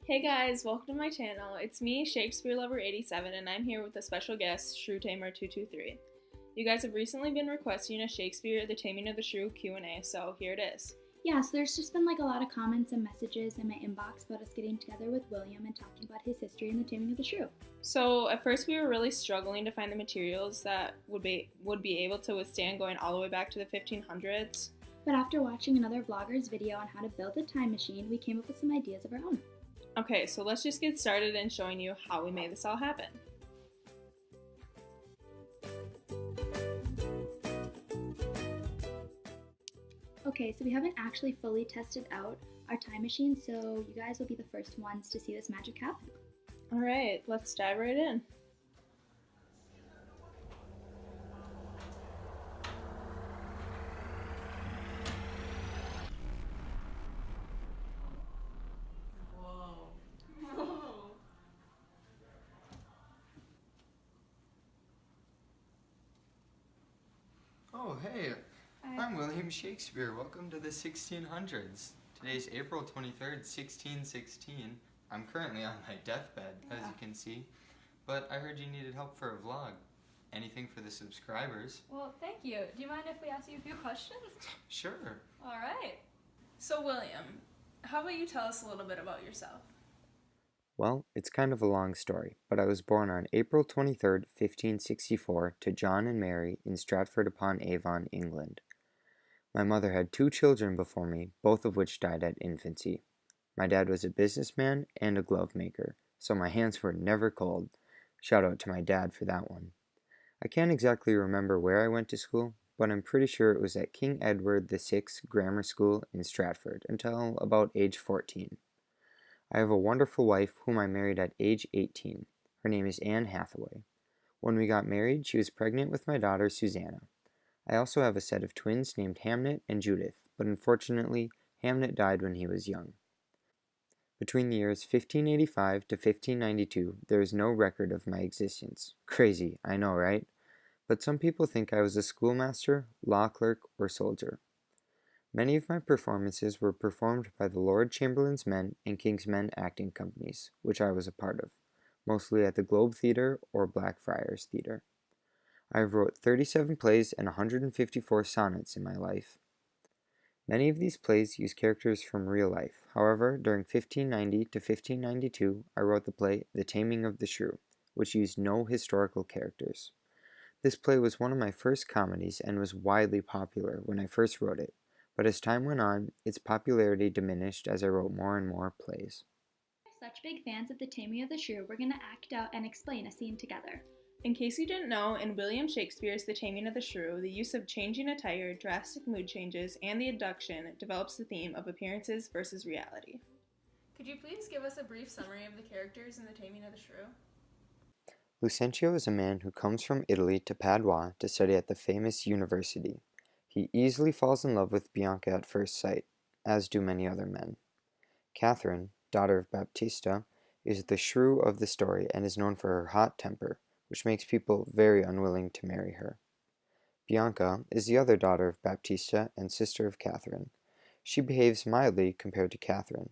Hey guys, welcome to my channel. It's me, Shakespeare Lover 87, and I'm here with a special guest, Shrew Tamer 223. You guys have recently been requesting a Shakespeare The Taming of the Shrew Q&A, so here it is. Yeah, so there's just been a lot of comments and messages in my inbox about us getting together with William and talking about his history in the Taming of the Shrew. So at first we were really struggling to find the materials that would be able to withstand going all the way back to the 1500s. But after watching another vlogger's video on how to build a time machine, we came up with some ideas of our own. Okay, so let's just get started in showing you how we made this all happen. Okay, so we haven't actually fully tested out our time machine, so you guys will be the first ones to see this magic happen. Alright, let's dive right in. Oh, hey, I'm William Shakespeare. Welcome to the 1600s. Today's April 23rd, 1616. I'm currently on my deathbed, as you can see. But I heard you needed help for a vlog. Anything for the subscribers? Well, thank you. Do you mind if we ask you a few questions? Sure. All right. So William, how about you tell us a little bit about yourself? Well, it's kind of a long story, but I was born on April 23rd, 1564, to John and Mary in Stratford-upon-Avon, England. My mother had 2 children before me, both of which died at infancy. My dad was a businessman and a glove maker, so my hands were never cold. Shout out to my dad for that one. I can't exactly remember where I went to school, but I'm pretty sure it was at King Edward VI Grammar School in Stratford until about age 14. I have a wonderful wife whom I married at age 18. Her name is Anne Hathaway. When we got married, she was pregnant with my daughter Susanna. I also have a set of twins named Hamnet and Judith, but unfortunately, Hamnet died when he was young. Between the years 1585 to 1592, there is no record of my existence. Crazy, I know, right? But some people think I was a schoolmaster, law clerk, or soldier. Many of my performances were performed by the Lord Chamberlain's Men and King's Men acting companies, which I was a part of, mostly at the Globe Theatre or Blackfriars Theatre. I have wrote 37 plays and 154 sonnets in my life. Many of these plays use characters from real life. However, during 1590 to 1592, I wrote the play The Taming of the Shrew, which used no historical characters. This play was one of my first comedies and was widely popular when I first wrote it, but as time went on, its popularity diminished as I wrote more and more plays. We're such big fans of the Taming of the Shrew, we're going to act out and explain a scene together. In case you didn't know, in William Shakespeare's The Taming of the Shrew, the use of changing attire, drastic mood changes, and the abduction develops the theme of appearances versus reality. Could you please give us a brief summary of the characters in The Taming of the Shrew? Lucentio is a man who comes from Italy to Padua to study at the famous university. He easily falls in love with Bianca at first sight, as do many other men. Catherine, daughter of Baptista, is the shrew of the story and is known for her hot temper, which makes people very unwilling to marry her. Bianca is the other daughter of Baptista and sister of Catherine. She behaves mildly compared to Catherine.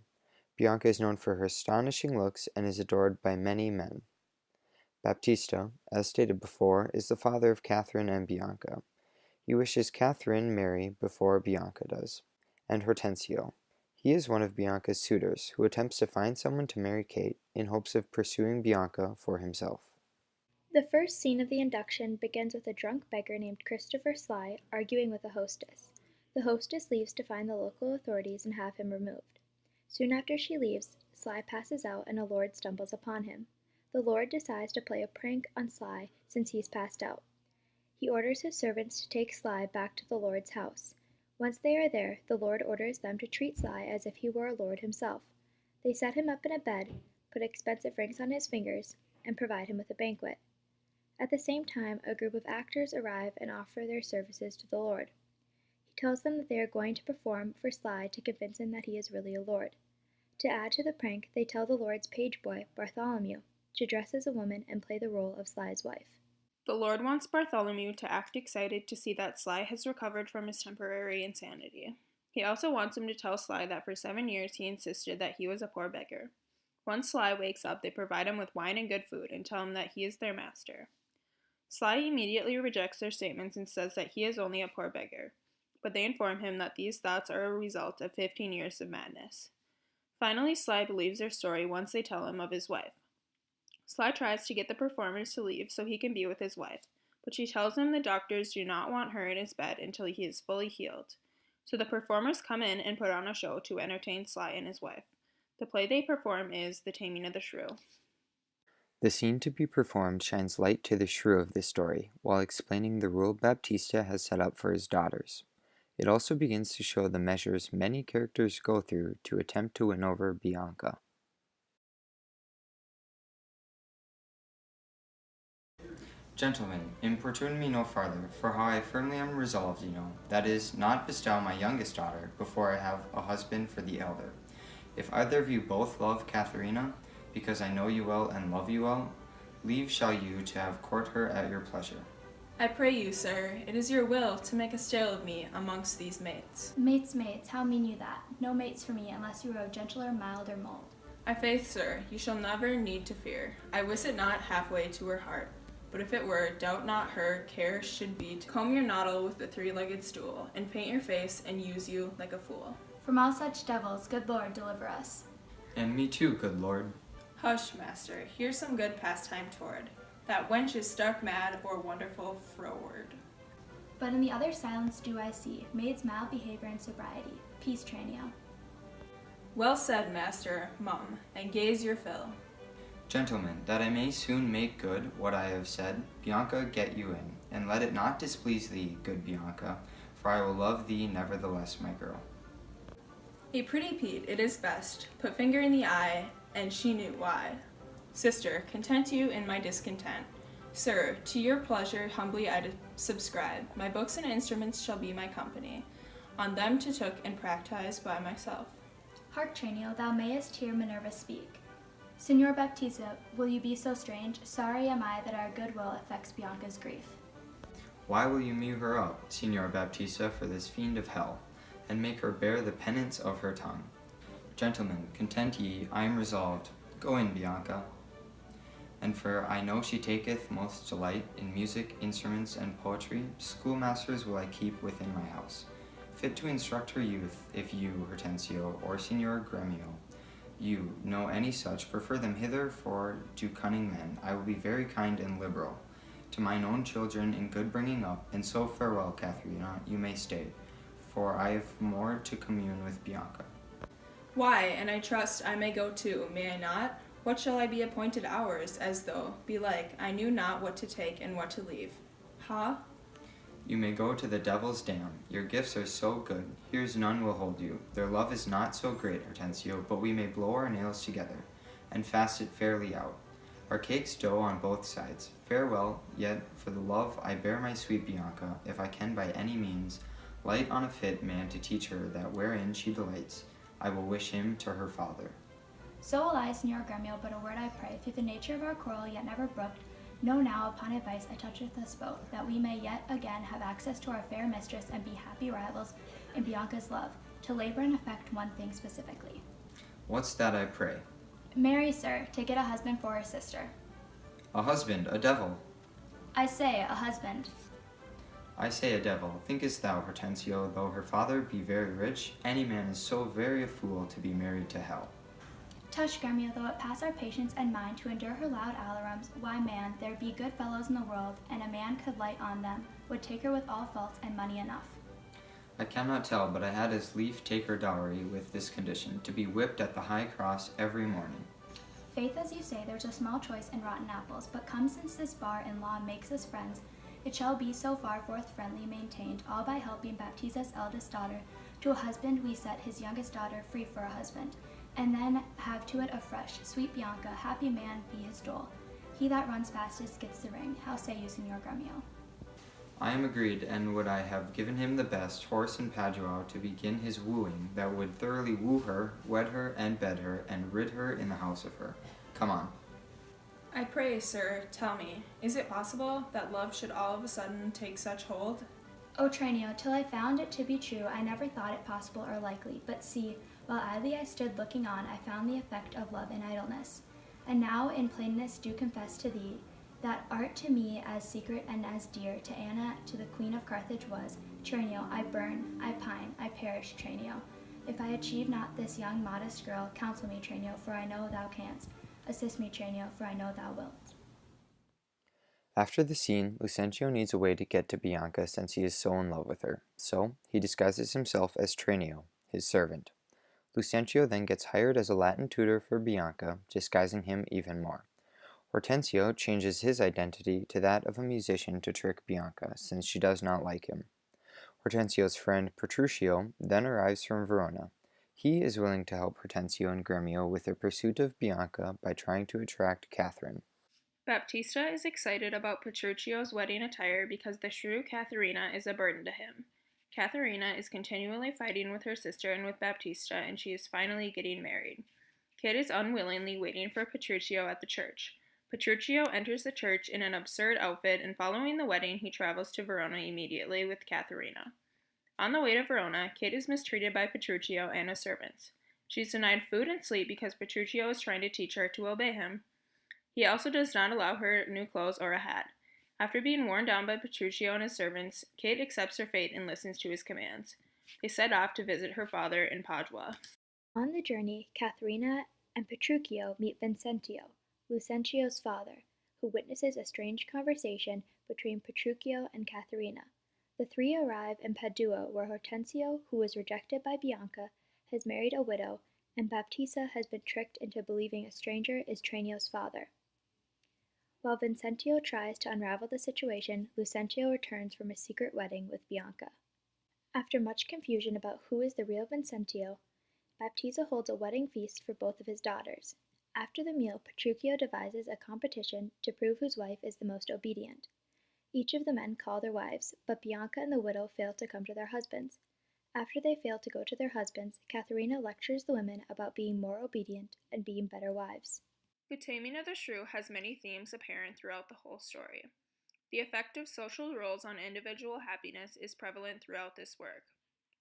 Bianca is known for her astonishing looks and is adored by many men. Baptista, as stated before, is the father of Catherine and Bianca. He wishes Catherine marry before Bianca does. And Hortensio. He is one of Bianca's suitors, who attempts to find someone to marry Kate in hopes of pursuing Bianca for himself. The first scene of the induction begins with a drunk beggar named Christopher Sly arguing with a hostess. The hostess leaves to find the local authorities and have him removed. Soon after she leaves, Sly passes out and a lord stumbles upon him. The lord decides to play a prank on Sly since he's passed out. He orders his servants to take Sly back to the lord's house. Once they are there, the lord orders them to treat Sly as if he were a lord himself. They set him up in a bed, put expensive rings on his fingers, and provide him with a banquet. At the same time, a group of actors arrive and offer their services to the lord. He tells them that they are going to perform for Sly to convince him that he is really a lord. To add to the prank, they tell the lord's page boy, Bartholomew, to dress as a woman and play the role of Sly's wife. The Lord wants Bartholomew to act excited to see that Sly has recovered from his temporary insanity. He also wants him to tell Sly that for 7 years he insisted that he was a poor beggar. Once Sly wakes up, they provide him with wine and good food and tell him that he is their master. Sly immediately rejects their statements and says that he is only a poor beggar, but they inform him that these thoughts are a result of 15 years of madness. Finally, Sly believes their story once they tell him of his wife. Sly tries to get the performers to leave so he can be with his wife, but she tells him the doctors do not want her in his bed until he is fully healed. So the performers come in and put on a show to entertain Sly and his wife. The play they perform is The Taming of the Shrew. The scene to be performed shines light to the shrew of this story, while explaining the rule Baptista has set up for his daughters. It also begins to show the measures many characters go through to attempt to win over Bianca. Gentlemen, importune me no farther, for how I firmly am resolved, that is, not bestow my youngest daughter before I have a husband for the elder. If either of you both love Katharina, because I know you well and love you well, leave shall you to have court her at your pleasure. I pray you, sir, it is your will to make a stale of me amongst these mates. Mates, how mean you that? No mates for me unless you are of gentler, milder mold. I faith, sir, you shall never need to fear. I wis it not halfway to her heart. But if it were, doubt not her care should be to comb your noddle with the three-legged stool, and paint your face and use you like a fool. From all such devils, good Lord, deliver us. And me too, good Lord. Hush, master, here's some good pastime toward. That wench is stark mad or wonderful froward. But in the other silence do I see maid's mild behavior and sobriety. Peace, Tranio. Well said, master, mum, and gaze your fill. Gentlemen, that I may soon make good what I have said, Bianca, get you in, and let it not displease thee, good Bianca, for I will love thee nevertheless, my girl. A pretty Pete, it is best, put finger in the eye, and she knew why. Sister, content you in my discontent. Sir, to your pleasure humbly I subscribe. My books and instruments shall be my company. On them to took and practise by myself. Hark, Tranio, thou mayest hear Minerva speak. Signor Baptista, will you be so strange? Sorry am I that our goodwill affects Bianca's grief. Why will you mute her up, Signor Baptista, for this fiend of hell, and make her bear the penance of her tongue? Gentlemen, content ye, I am resolved. Go in, Bianca. And for I know she taketh most delight in music, instruments, and poetry, schoolmasters will I keep within my house, fit to instruct her youth, if you, Hortensio, or Signor Gremio, you know any such, prefer them hither, for to cunning men I will be very kind and liberal. To mine own children in good bringing up, and so farewell, Katharina, you may stay, for I have more to commune with Bianca. Why, and I trust I may go too, may I not? What shall I be appointed hours, as though, belike, I knew not what to take and what to leave? Ha? You may go to the devil's dam. Your gifts are so good, here's none will hold you. Their love is not so great, Hortensio, but we may blow our nails together, and fast it fairly out. Our cakes dough on both sides. Farewell, yet for the love I bear my sweet Bianca, if I can by any means light on a fit man to teach her that wherein she delights, I will wish him to her father. So will I, Signor Gremio, but a word I pray, through the nature of our quarrel yet never brooked, know now upon advice I toucheth us both, that we may yet again have access to our fair mistress and be happy rivals in Bianca's love, to labor and effect one thing specifically. What's that, I pray? Marry, sir, to get a husband for her sister. A husband, a devil. I say, a husband. I say a devil. Thinkest thou, Hortensio, though her father be very rich, any man is so very a fool to be married to hell. Tush, Gremio, though it pass our patience and mind to endure her loud alarums, why, man, there be good fellows in the world, and a man could light on them, would take her with all faults and money enough. I cannot tell, but I had as lief take her dowry with this condition, to be whipped at the high cross every morning. Faith, as you say, there's a small choice in rotten apples, but come since this bar in law makes us friends, it shall be so far forth friendly maintained, all by helping Baptista's eldest daughter to a husband we set his youngest daughter free for a husband, and then have to it afresh, sweet Bianca, happy man be his dole. He that runs fastest gets the ring. How say you, Signor Gremio? I am agreed, and would I have given him the best horse in Padua to begin his wooing, that would thoroughly woo her, wed her, and bed her, and rid her in the house of her. Come on. I pray, sir, tell me, is it possible that love should all of a sudden take such hold? O Tranio, till I found it to be true, I never thought it possible or likely, but see, While idly I stood looking on, I found the effect of love in idleness. And now in plainness do confess to thee, that art to me as secret and as dear to Anna, to the Queen of Carthage was. Tranio, I burn, I pine, I perish, Tranio. If I achieve not this young modest girl, counsel me, Tranio, for I know thou canst. Assist me, Tranio, for I know thou wilt. After the scene, Lucentio needs a way to get to Bianca since he is so in love with her, so he disguises himself as Tranio, his servant. Lucentio then gets hired as a Latin tutor for Bianca, disguising him even more. Hortensio changes his identity to that of a musician to trick Bianca, since she does not like him. Hortensio's friend Petruchio then arrives from Verona. He is willing to help Hortensio and Gremio with their pursuit of Bianca by trying to attract Catherine. Baptista is excited about Petruchio's wedding attire because the shrew Katharina is a burden to him. Katharina is continually fighting with her sister and with Baptista, and she is finally getting married. Kit is unwillingly waiting for Petruchio at the church. Petruchio enters the church in an absurd outfit, and following the wedding, he travels to Verona immediately with Katharina. On the way to Verona, Kit is mistreated by Petruchio and his servants. She's denied food and sleep because Petruchio is trying to teach her to obey him. He also does not allow her new clothes or a hat. After being worn down by Petruchio and his servants, Kate accepts her fate and listens to his commands. They set off to visit her father in Padua. On the journey, Katharina and Petruchio meet Vincentio, Lucentio's father, who witnesses a strange conversation between Petruchio and Katharina. The three arrive in Padua, where Hortensio, who was rejected by Bianca, has married a widow, and Baptista has been tricked into believing a stranger is Tranio's father. While Vincentio tries to unravel the situation, Lucentio returns from a secret wedding with Bianca. After much confusion about who is the real Vincentio, Baptista holds a wedding feast for both of his daughters. After the meal, Petruchio devises a competition to prove whose wife is the most obedient. Each of the men call their wives, but Bianca and the widow fail to come to their husbands. After they fail to go to their husbands, Katharina lectures the women about being more obedient and being better wives. The Taming of the Shrew has many themes apparent throughout the whole story. The effect of social roles on individual happiness is prevalent throughout this work.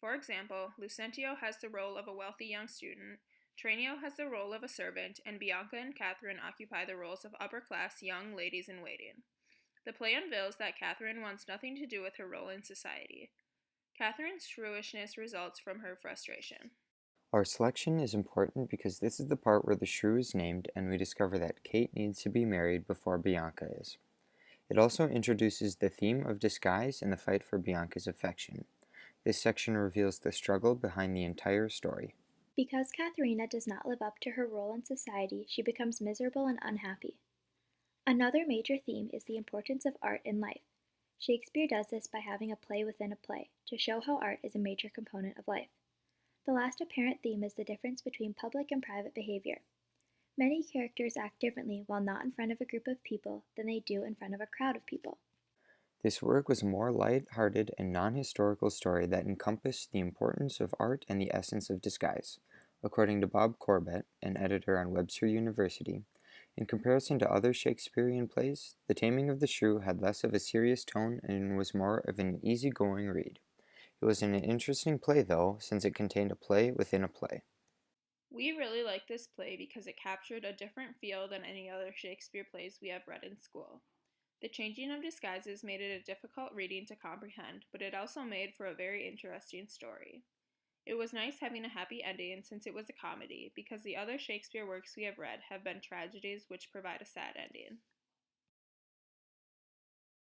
For example, Lucentio has the role of a wealthy young student, Tranio has the role of a servant, and Bianca and Catherine occupy the roles of upper-class young ladies-in-waiting. The play unveils that Catherine wants nothing to do with her role in society. Catherine's shrewishness results from her frustration. Our selection is important because this is the part where the shrew is named and we discover that Kate needs to be married before Bianca is. It also introduces the theme of disguise and the fight for Bianca's affection. This section reveals the struggle behind the entire story. Because Katharina does not live up to her role in society, she becomes miserable and unhappy. Another major theme is the importance of art in life. Shakespeare does this by having a play within a play, to show how art is a major component of life. The last apparent theme is the difference between public and private behavior. Many characters act differently while not in front of a group of people than they do in front of a crowd of people. This work was a more light-hearted and non-historical story that encompassed the importance of art and the essence of disguise. According to Bob Corbett, an editor on Webster University, in comparison to other Shakespearean plays, The Taming of the Shrew had less of a serious tone and was more of an easygoing read. It was an interesting play, though, since it contained a play within a play. We really liked this play because it captured a different feel than any other Shakespeare plays we have read in school. The changing of disguises made it a difficult reading to comprehend, but it also made for a very interesting story. It was nice having a happy ending since it was a comedy, because the other Shakespeare works we have read have been tragedies which provide a sad ending.